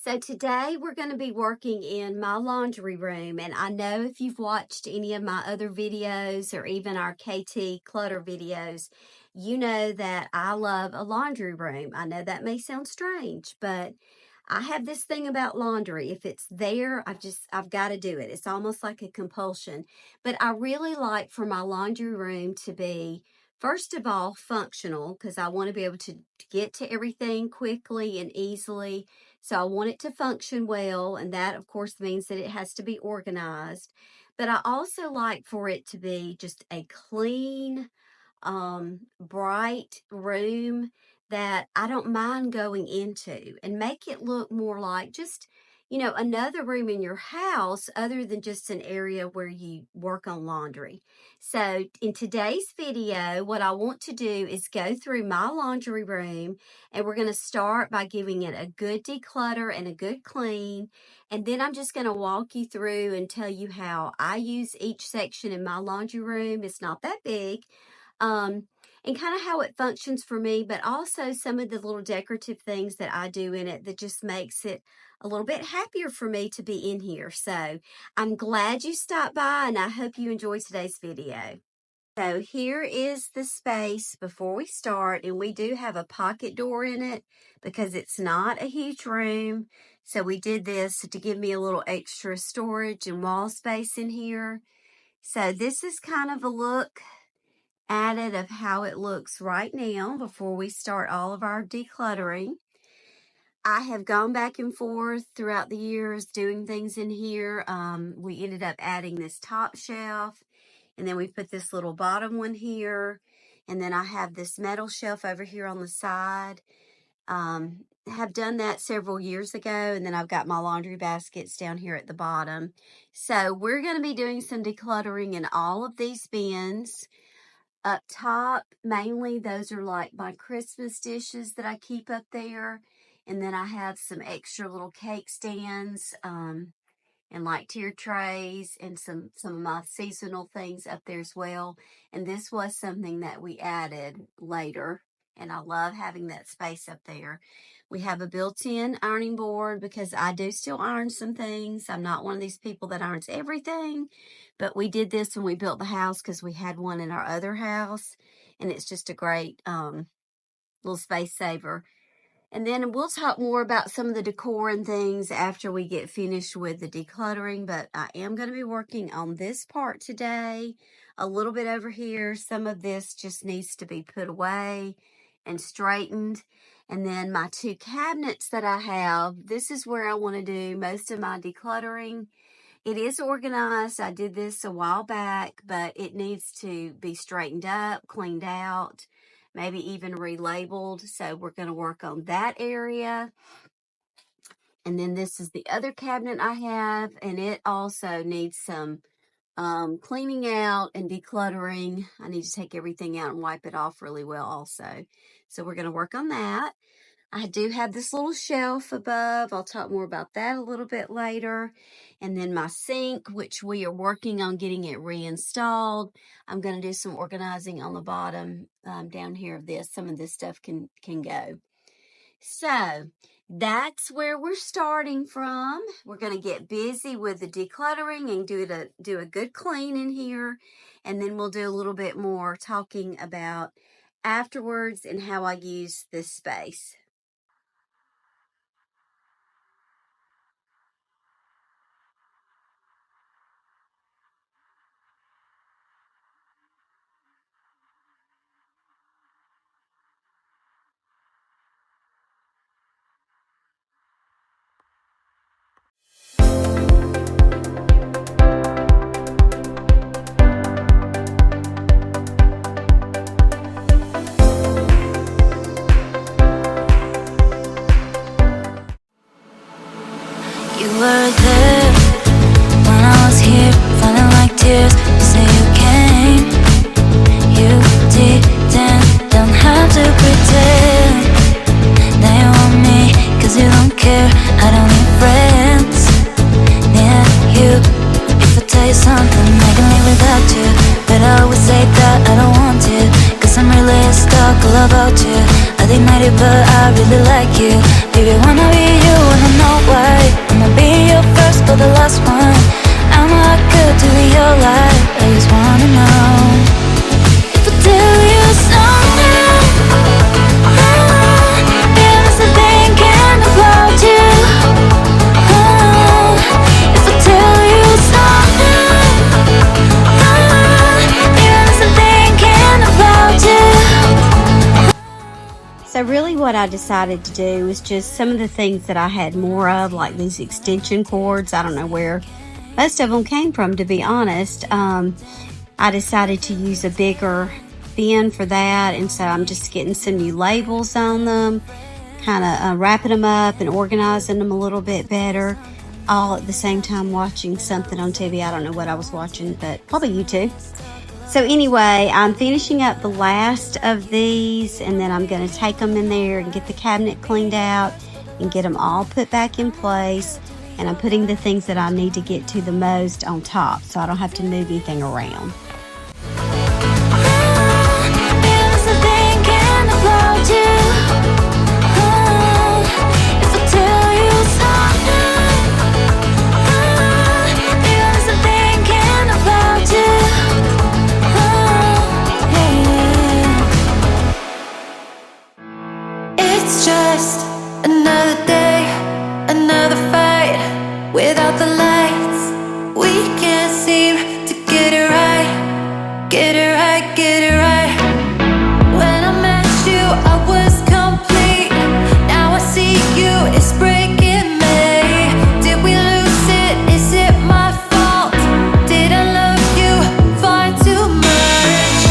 So today we're going to be working in my laundry room, and I know if you've watched any of my other videos or even our KT clutter videos, you know that I love a laundry room. I know that may sound strange, but I have this thing about laundry. If it's there, I've got to do it. It's almost like a compulsion. But I really like for my laundry room to be, first of all, functional, because I want to be able to get to everything quickly and easily. So I want it to function well, and that, of course, means that it has to be organized. But I also like for it to be just a clean, bright room that I don't mind going into, and make it look more like just, another room in your house other than just an area where you work on laundry. So in today's video, what I want to do is go through my laundry room, and we're going to start by giving it a good declutter and a good clean. And then I'm just going to walk you through and tell you how I use each section in my laundry room. It's not that big. And kind of how it functions for me, but also some of the little decorative things that I do in it that just makes it a little bit happier for me to be in here. So I'm glad you stopped by, and I hope you enjoy today's video. So here is the space before we start, and we do have a pocket door in it because it's not a huge room. So we did this to give me a little extra storage and wall space in here. So this is kind of a look added of how it looks right now before we start all of our decluttering. I have gone back and forth throughout the years doing things in here. We ended up adding this top shelf, and then we put this little bottom one here, and then I have this metal shelf over here on the side. Have done that several years ago, and then I've got my laundry baskets down here at the bottom. So we're going to be doing some decluttering in all of these bins. Up top, mainly those are like my Christmas dishes that I keep up there. And then I have some extra little cake stands and like tier trays and some of my seasonal things up there as well. And this was something that we added later, and I love having that space up there. We have a built-in ironing board because I do still iron some things. I'm not one of these people that irons everything, but we did this when we built the house because we had one in our other house, and it's just a great little space saver. And then we'll talk more about some of the decor and things after we get finished with the decluttering, but I am going to be working on this part today, a little bit over here. Some of this just needs to be put away and straightened. And then my two cabinets that I have, this is where I want to do most of my decluttering. It is organized. I did this a while back, but it needs to be straightened up, cleaned out, maybe even relabeled. So we're going to work on that area. And then this is the other cabinet I have, and it also needs some cleaning out and decluttering. I need to take everything out and wipe it off really well also. So we're going to work on that. I do have this little shelf above. I'll talk more about that a little bit later. And then my sink, which we are working on getting it reinstalled. I'm going to do some organizing on the bottom down here of this. Some of this stuff can go. So that's where we're starting from. We're going to get busy with the decluttering and do a good clean in here. And then we'll do a little bit more talking about afterwards and how I use this space. You were there when I was here, falling like tears. You say you came, you didn't, don't have to pretend that you want me, cause you don't care. I don't need friends near you. If I tell you something, I can live without you, but I always say that I don't want to, cause I'm really stuck all about you. I think 90% but I really like you. Baby, wanna be you, wanna know why. Wanna be your first or the last one. I'm not good to be your life, I just wanna know if I tell you something. Yeah, I'm thinking about you. If I tell you something. Yeah, I'm thinking about you. So really what I decided to do was just some of the things that I had more of, like these extension cords. I don't know where most of them came from, to be honest. I decided to use a bigger bin for that, and so I'm just getting some new labels on them, kind of wrapping them up and organizing them a little bit better, all at the same time watching something on TV. I don't know what I was watching, but probably YouTube. So anyway, I'm finishing up the last of these, and then I'm going to take them in there and get the cabinet cleaned out and get them all put back in place. And I'm putting the things that I need to get to the most on top, so I don't have to move anything around. It's just another day, another fight. Without the lights, we can't seem to get it right. Get it right, get it right. When I met you, I was complete. Now I see you, it's breaking me. Did we lose it? Is it my fault? Did I love you far too much?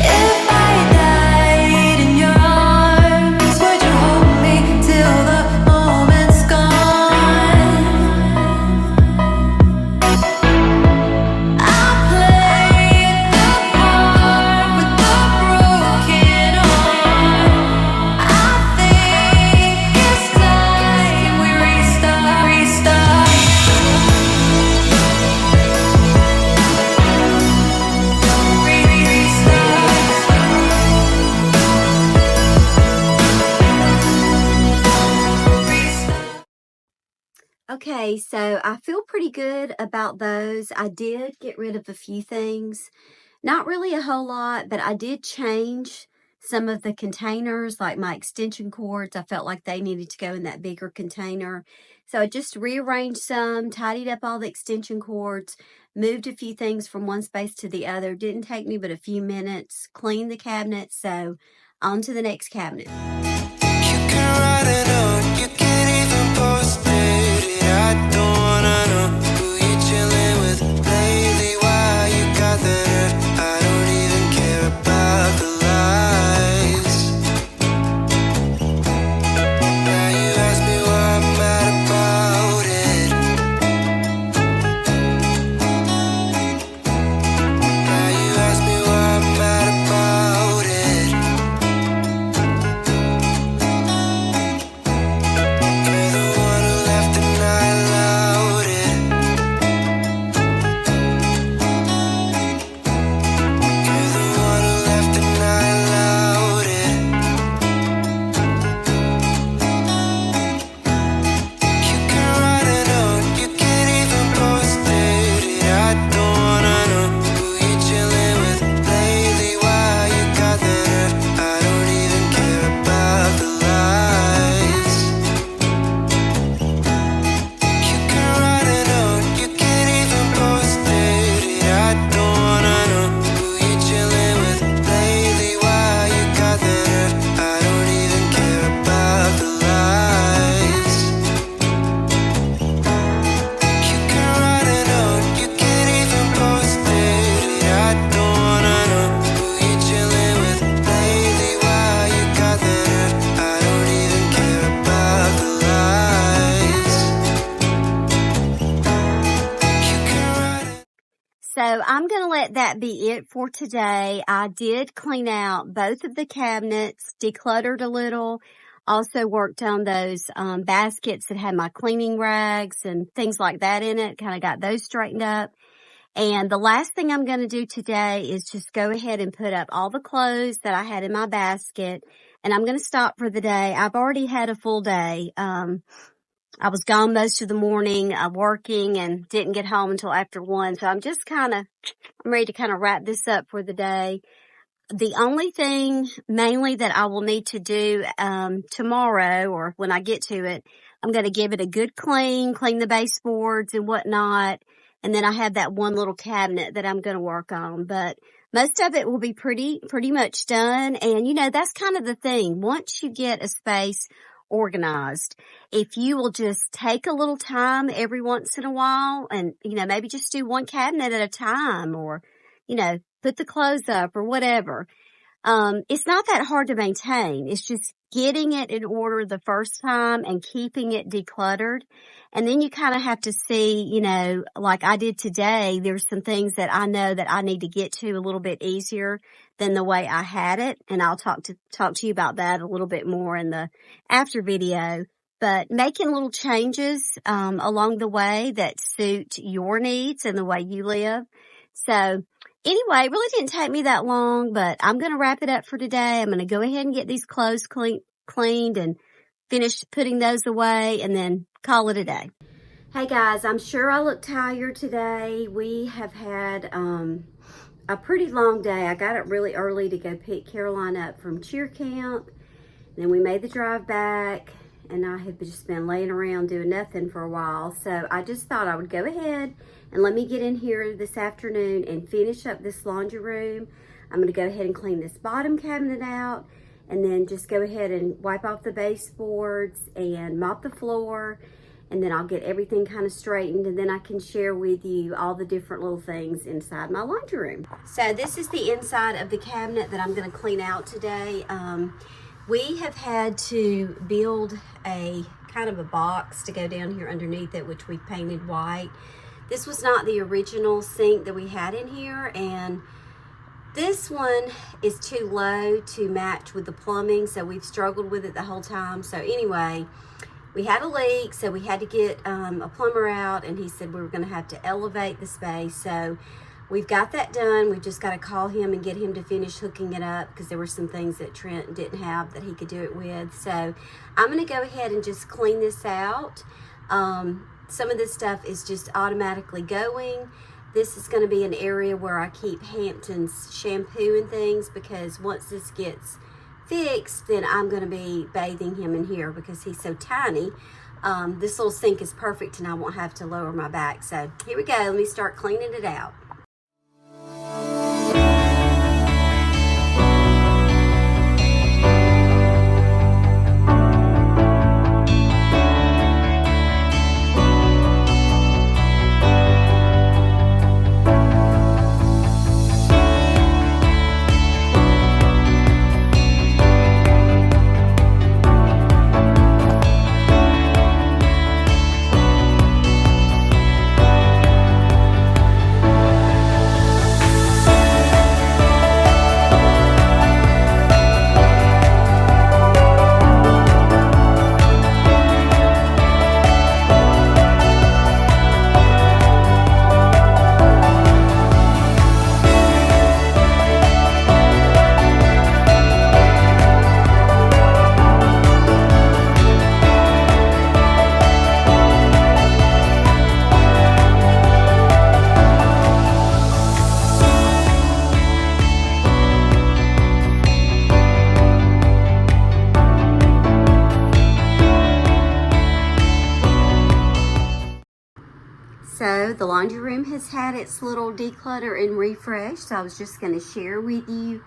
If I died in your arms, would you hold me till the moment's gone? I played the part with the broken heart. I think it's time we restart, restart. Okay, so I feel pretty good about those. I did get rid of a few things. Not really a whole lot, but I did change some of the containers, like my extension cords. I felt like they needed to go in that bigger container. So I just rearranged some, tidied up all the extension cords, moved a few things from one space to the other. Didn't take me but a few minutes, cleaned the cabinet, so on to the next cabinet. You can write a note, you can't even post it. I don't wanna know who you're chilling with lately. Why you got the nerve? I don't even care about the lies. Now you ask me why I'm mad about it. Now you ask me why I'm mad about it. You're the one who left and I allowed it. You're the one who left and I allowed it. You can write a note, you can't even post it. I don't wanna know who you're chilling with lately. Why you got the nerve? I don't even care about the lies. You can write a note, you can't even post it. I don't wanna know who you're chilling with lately. Why you got the nerve? I don't even care about the lies. You can write a note, you can't even post it. I don't wanna know who you're chilling with lately. Why you got the nerve? I don't even care about the lies. You can write it. So I'm going to let that be it for today. I did clean out both of the cabinets, decluttered a little, also worked on those baskets that had my cleaning rags and things like that in it, kind of got those straightened up. And the last thing I'm going to do today is just go ahead and put up all the clothes that I had in my basket. And I'm going to stop for the day. I've already had a full day. I was gone most of the morning, working, and didn't get home until after 1. So I'm ready to kind of wrap this up for the day. The only thing mainly that I will need to do tomorrow, or when I get to it, I'm going to give it a good clean the baseboards and whatnot. And then I have that one little cabinet that I'm going to work on. But most of it will be pretty much done. And that's kind of the thing. Once you get a space organized, if you will just take a little time every once in a while and, maybe just do one cabinet at a time, or, put the clothes up or whatever. It's not that hard to maintain. It's just getting it in order the first time and keeping it decluttered. And then you kind of have to see, like I did today, there's some things that I know that I need to get to a little bit easier than the way I had it. And I'll talk to you about that a little bit more in the after video. But making little changes, along the way that suit your needs and the way you live. So, anyway, it really didn't take me that long, but I'm going to wrap it up for today. I'm going to go ahead and get these clothes cleaned and finish putting those away and then call it a day. Hey guys, I'm sure I look tired today. We have had a pretty long day. I got up really early to go pick Caroline up from cheer camp. Then we made the drive back, and I have just been laying around doing nothing for a while. So I just thought I would go ahead and let me get in here this afternoon and finish up this laundry room. I'm going to go ahead and clean this bottom cabinet out, and then just go ahead and wipe off the baseboards and mop the floor. And then I'll get everything kind of straightened, and then I can share with you all the different little things inside my laundry room. So this is the inside of the cabinet that I'm going to clean out today. We have had to build a kind of a box to go down here underneath it, which we painted white. This was not the original sink that we had in here, and this one is too low to match with the plumbing, so we've struggled with it the whole time. So anyway, we had a leak, so we had to get a plumber out, and he said we were going to have to elevate the space. So we've got that done. We've just got to call him and get him to finish hooking it up, because there were some things that Trent didn't have that he could do it with. So I'm going to go ahead and just clean this out. Some of this stuff is just automatically going. This is going to be an area where I keep Hampton's shampoo and things, because once this gets fixed, then I'm going to be bathing him in here because he's so tiny. This little sink is perfect, and I won't have to lower my back. So here we go. Let me start cleaning it out. So the laundry room has had its little declutter and refresh. So I was just going to share with you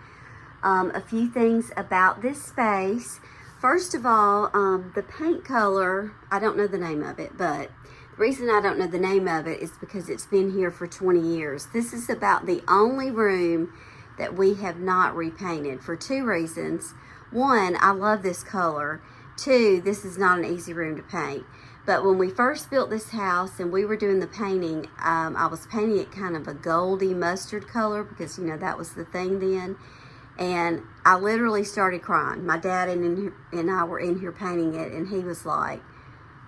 a few things about this space. First of all, the paint color, I don't know the name of it, but the reason I don't know the name of it is because it's been here for 20 years. This is about the only room that we have not repainted for 2 reasons. One, I love this color. 2, this is not an easy room to paint. But when we first built this house and we were doing the painting, I was painting it kind of a goldy mustard color because, that was the thing then. And I literally started crying. My dad and I were in here painting it, and he was like,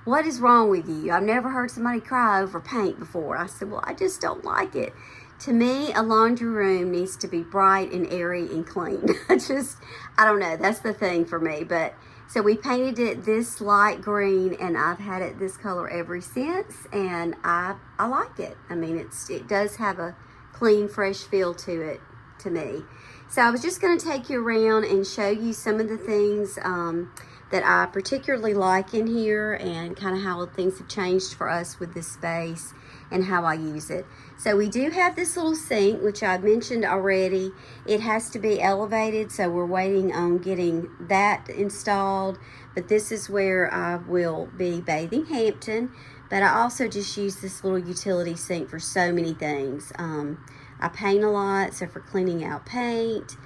what is wrong with you? I've never heard somebody cry over paint before. I said, well, I just don't like it. To me, a laundry room needs to be bright and airy and clean. I don't know. That's the thing for me. But so we painted it this light green, and I've had it this color ever since, and I like it. I mean, it does have a clean, fresh feel to it to me. So I was just going to take you around and show you some of the things that I particularly like in here, and kind of how things have changed for us with this space and how I use it. So we do have this little sink, which I mentioned already. It has to be elevated, so we're waiting on getting that installed. But this is where I will be bathing Hampton. But I also just use this little utility sink for so many things. I paint a lot, so for cleaning out paint,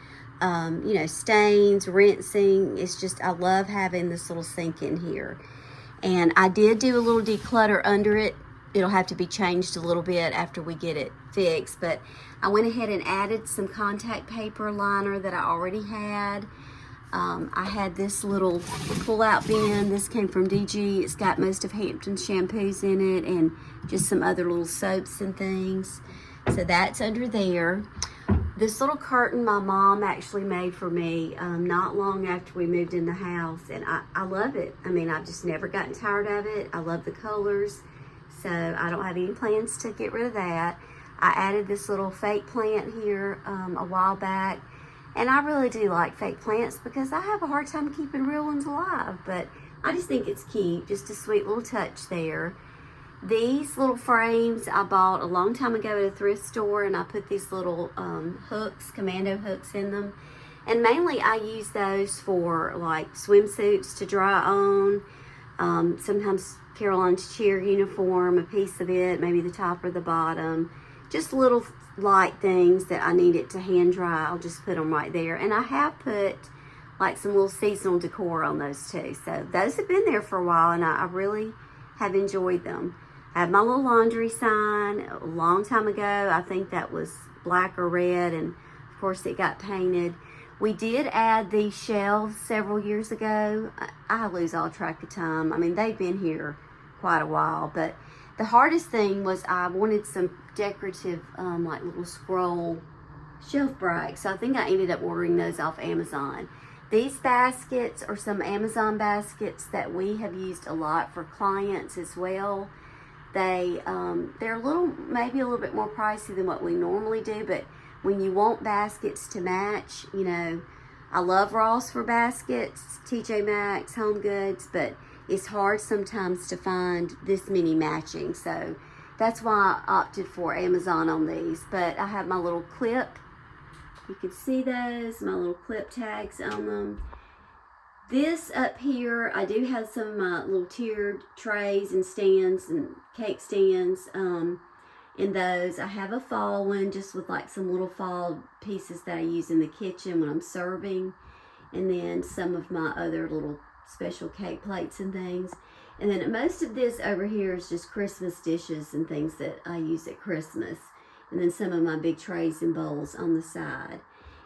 you know, stains, rinsing. It's just, I love having this little sink in here. And I did do a little declutter under it. It'll have to be changed a little bit after we get it fixed, but I went ahead and added some contact paper liner that I already had. I had this little pull-out bin. This came from DG. It's got most of Hampton's shampoos in it and just some other little soaps and things. So that's under there. This little curtain my mom actually made for me not long after we moved in the house, and I love it. I mean, I've just never gotten tired of it. I love the colors, so I don't have any plans to get rid of that. I added this little fake plant here a while back, and I really do like fake plants because I have a hard time keeping real ones alive, but I just think it's cute, just a sweet little touch there. These little frames I bought a long time ago at a thrift store, and I put these little hooks, commando hooks in them. And mainly I use those for like swimsuits to dry on. Sometimes Caroline's cheer uniform, a piece of it, maybe the top or the bottom. Just little light things that I need it to hand dry. I'll just put them right there. And I have put like some little seasonal decor on those too. So those have been there for a while, and I really have enjoyed them. I have my little laundry sign a long time ago. I think that was black or red, and of course it got painted. We did add these shelves several years ago. I lose all track of time. I mean, they've been here quite a while, but the hardest thing was I wanted some decorative like little scroll shelf brackets. So I think I ended up ordering those off Amazon. These baskets are some Amazon baskets that we have used a lot for clients as well. They're maybe a little bit more pricey than what we normally do, but when you want baskets to match, you know, I love Ross for baskets, TJ Maxx, Home Goods, but it's hard sometimes to find this many matching. So that's why I opted for Amazon on these. But I have my little clip. You can see those, my little clip tags on them. This up here, I do have some of my little tiered trays and stands and cake stands in those. I have a fall one just with like some little fall pieces that I use in the kitchen when I'm serving. And then some of my other little special cake plates and things. And then most of this over here is just Christmas dishes and things that I use at Christmas. And then some of my big trays and bowls on the side.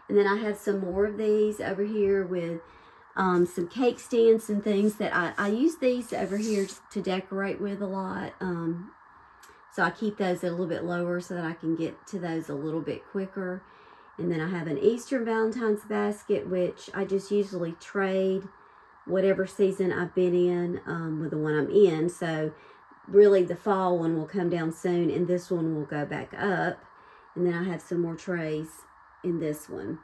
And then I have some more of these over here with some cake stands and things that I use these over here to decorate with a lot. So I keep those a little bit lower so that I can get to those a little bit quicker. And then I have an Easter and Valentine's basket, which I just usually trade whatever season I've been in with the one I'm in. So really the fall one will come down soon, and this one will go back up. And then I have some more trays in this one,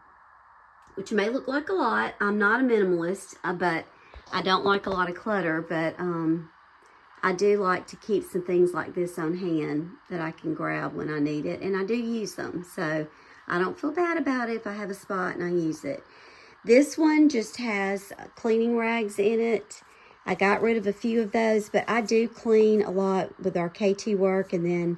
which may look like a lot. I'm not a minimalist, but I don't like a lot of clutter, but I do like to keep some things like this on hand that I can grab when I need it, and I do use them. So I don't feel bad about it if I have a spot and I use it. This one just has cleaning rags in it. I got rid of a few of those, but I do clean a lot with our KT work, and then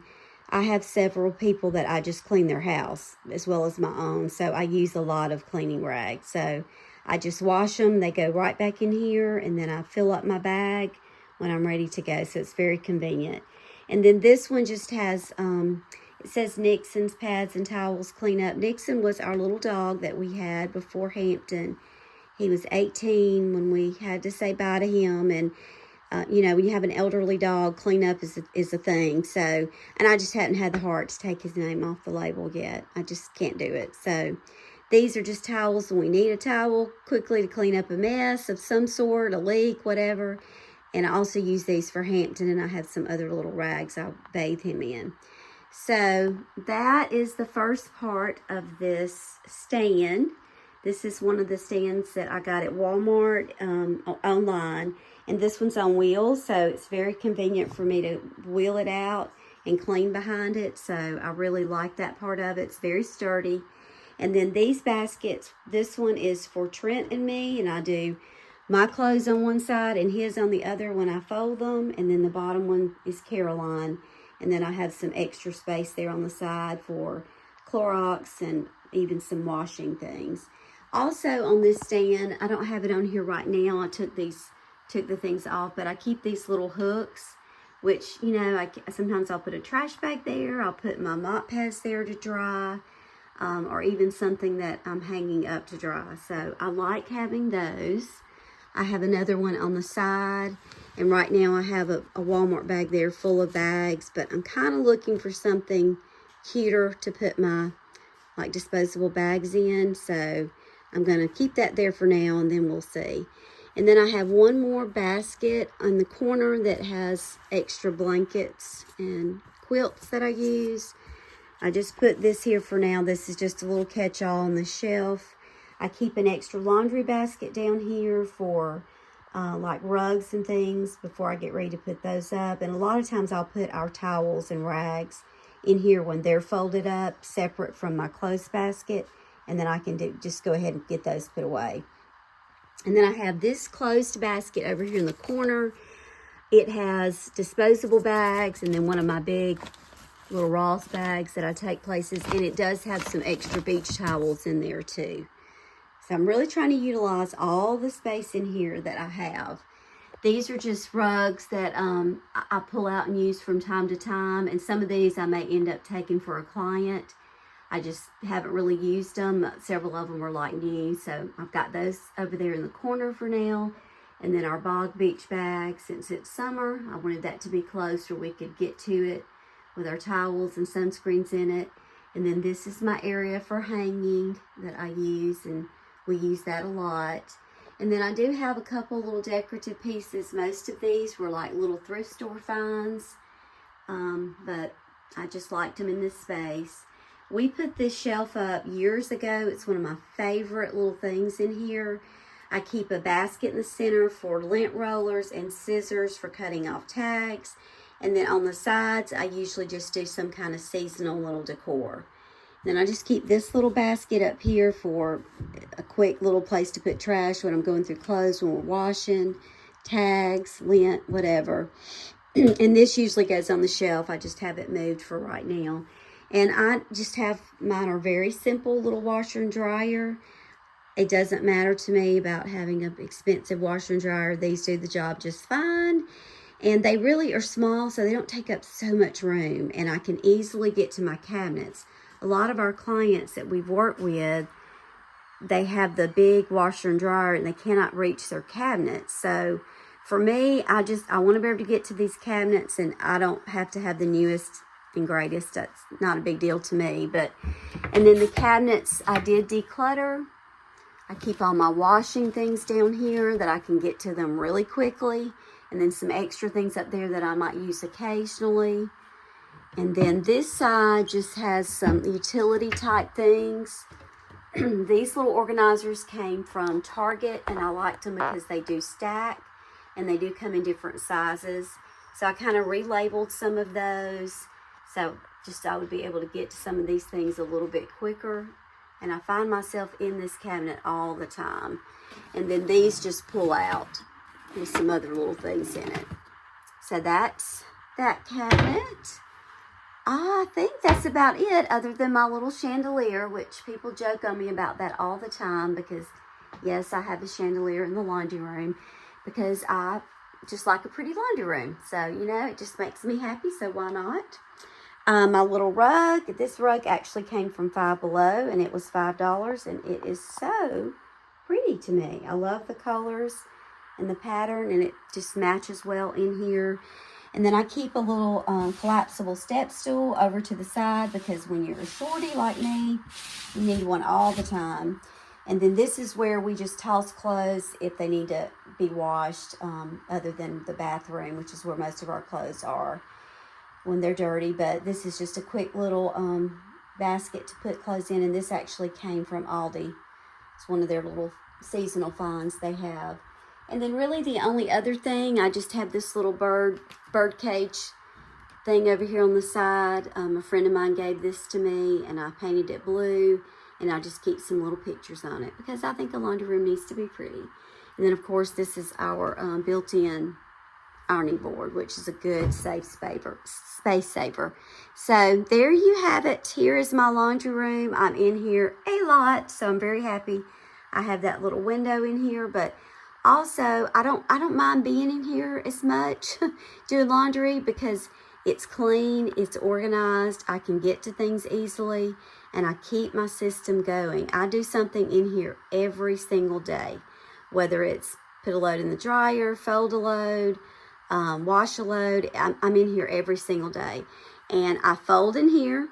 I have several people that I just clean their house as well as my own, so I use a lot of cleaning rags. So I just wash them, they go right back in here, and then I fill up my bag when I'm ready to go, so it's very convenient. And then this one just has, it says Nixon's Pads and Towels Cleanup. Nixon was our little dog that we had before Hampton. He was 18 when we had to say bye to him, and You know, when you have an elderly dog, cleanup is a thing. So, and I just hadn't had the heart to take his name off the label yet. I just can't do it. So these are just towels when we need a towel quickly to clean up a mess of some sort, a leak, whatever. And I also use these for Hampton, and I have some other little rags I'll bathe him in. So that is the first part of this stand. This is one of the stands that I got at Walmart online. And this one's on wheels, so it's very convenient for me to wheel it out and clean behind it. So I really like that part of it. It's very sturdy. And then these baskets, this one is for Trent and me, and I do my clothes on one side and his on the other when I fold them. And then the bottom one is Caroline. And then I have some extra space there on the side for Clorox and even some washing things. Also on this stand, I don't have it on here right now. I took the things off, but I keep these little hooks, which, you know, sometimes I'll put a trash bag there. I'll put my mop pads there to dry, or even something that I'm hanging up to dry. So I like having those. I have another one on the side, and right now I have a Walmart bag there full of bags, but I'm kind of looking for something cuter to put my like disposable bags in. So I'm going to keep that there for now, and then we'll see. And then I have one more basket on the corner that has extra blankets and quilts that I use. I just put this here for now. This is just a little catch-all on the shelf. I keep an extra laundry basket down here for like rugs and things before I get ready to put those up. And a lot of times I'll put our towels and rags in here when they're folded up, separate from my clothes basket. And then I can just go ahead and get those put away. And then I have this closed basket over here in the corner. It has disposable bags and then one of my big little Ross bags that I take places. And it does have some extra beach towels in there too. So I'm really trying to utilize all the space in here that I have. These are just rugs that I pull out and use from time to time. And some of these I may end up taking for a client. I just haven't really used them. Several of them are like new, so I've got those over there in the corner for now. And then our Bog Beach bag, since it's summer, I wanted that to be closed so we could get to it with our towels and sunscreens in it. And then this is my area for hanging that I use, and we use that a lot. And then I do have a couple little decorative pieces. Most of these were like little thrift store finds, but I just liked them in this space. We put this shelf up years ago. It's one of my favorite little things in here. I keep a basket in the center for lint rollers and scissors for cutting off tags. And then on the sides, I usually just do some kind of seasonal little decor. Then I just keep this little basket up here for a quick little place to put trash when I'm going through clothes, when we're washing, tags, lint, whatever. And this usually goes on the shelf. I just have it moved for right now. And I just have, mine are very simple little washer and dryer. It doesn't matter to me about having an expensive washer and dryer. These do the job just fine. And they really are small, so they don't take up so much room. And I can easily get to my cabinets. A lot of our clients that we've worked with, they have the big washer and dryer and they cannot reach their cabinets. So for me, I want to be able to get to these cabinets, and I don't have to have the newest and greatest. That's not a big deal to me. And then the cabinets, I did declutter. I keep all my washing things down here that I can get to them really quickly. And then some extra things up there that I might use occasionally. And then this side just has some utility type things. These little organizers came from Target, and I liked them because they do stack and they do come in different sizes. So I kind of relabeled some of those. So just I would be able to get to some of these things a little bit quicker. And I find myself in this cabinet all the time. And then these just pull out with some other little things in it. So that's that cabinet. I think that's about it, other than my little chandelier, which people joke on me about that all the time because, yes, I have a chandelier in the laundry room because I just like a pretty laundry room. So, you know, it just makes me happy, so why not? My little rug, this rug actually came from Five Below, and it was $5, and it is so pretty to me. I love the colors. and the pattern, and it just matches well in here. And then I keep a little collapsible step stool over to the side, because when you're a shorty like me, you need one all the time. And then this is where we just toss clothes if they need to be washed, other than the bathroom, which is where most of our clothes are when they're dirty. But this is just a quick little basket to put clothes in, and this actually came from Aldi. It's one of their little seasonal finds they have. And then really the only other thing, I just have this little bird cage thing over here on the side. A friend of mine gave this to me, and I painted it blue, and I just keep some little pictures on it because I think a laundry room needs to be pretty. And then of course this is our built-in ironing board, which is a good space saver. So there you have it. Here is my laundry room. I'm in here a lot, so I'm very happy I have that little window in here. But also I don't mind being in here as much doing laundry, because it's clean, it's organized, I can get to things easily, and I keep my system going. I do something in here every single day, whether it's put a load in the dryer, fold a load, wash a load. I'm in here every single day. And I fold in here.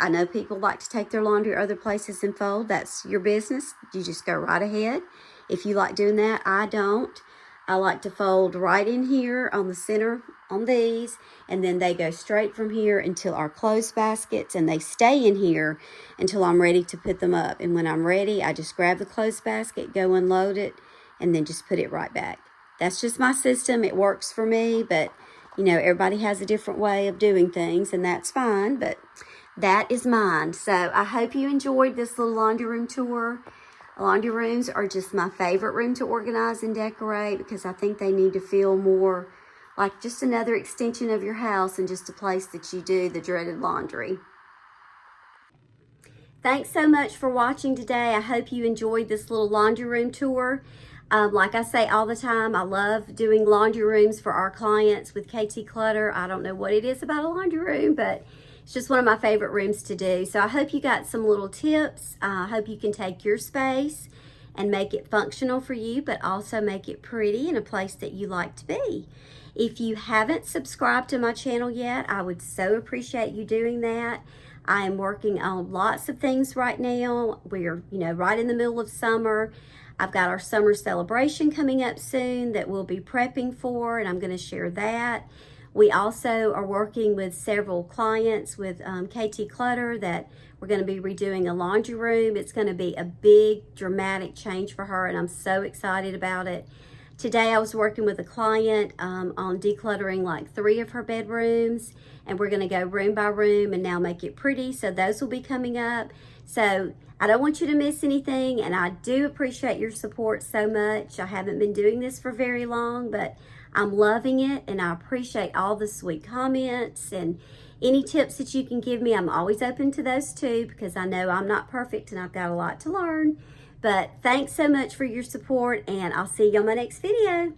I know people like to take their laundry other places and fold. That's your business. You just go right ahead. If you like doing that, I don't. I like to fold right in here on the center on these, and then they go straight from here until our clothes baskets, and they stay in here until I'm ready to put them up. And when I'm ready, I just grab the clothes basket, go unload it, and then just put it right back. That's just my system. It works for me, but you know, everybody has a different way of doing things, and that's fine, but that is mine. So I hope you enjoyed this little laundry room tour. Laundry rooms are just my favorite room to organize and decorate, because I think they need to feel more like just another extension of your house and just a place that you do the dreaded laundry. Thanks so much for watching today. I hope you enjoyed this little laundry room tour. Like I say all the time, I love doing laundry rooms for our clients with KT Clutter. I don't know what it is about a laundry room, but it's just one of my favorite rooms to do. So I hope you got some little tips. I hope you can take your space and make it functional for you, but also make it pretty in a place that you like to be. If you haven't subscribed to my channel yet, I would so appreciate you doing that. I am working on lots of things right now. We're, right in the middle of summer. I've got our summer celebration coming up soon that we'll be prepping for, and I'm going to share that. We also are working with several clients with KT Clutter that we're going to be redoing a laundry room. It's going to be a big, dramatic change for her, and I'm so excited about it. Today I was working with a client on decluttering like 3 of her bedrooms, and we're going to go room by room and now make it pretty. So those will be coming up. So I don't want you to miss anything, and I do appreciate your support so much. I haven't been doing this for very long, but I'm loving it, and I appreciate all the sweet comments and any tips that you can give me. I'm always open to those too, because I know I'm not perfect and I've got a lot to learn. But thanks so much for your support, and I'll see you on my next video.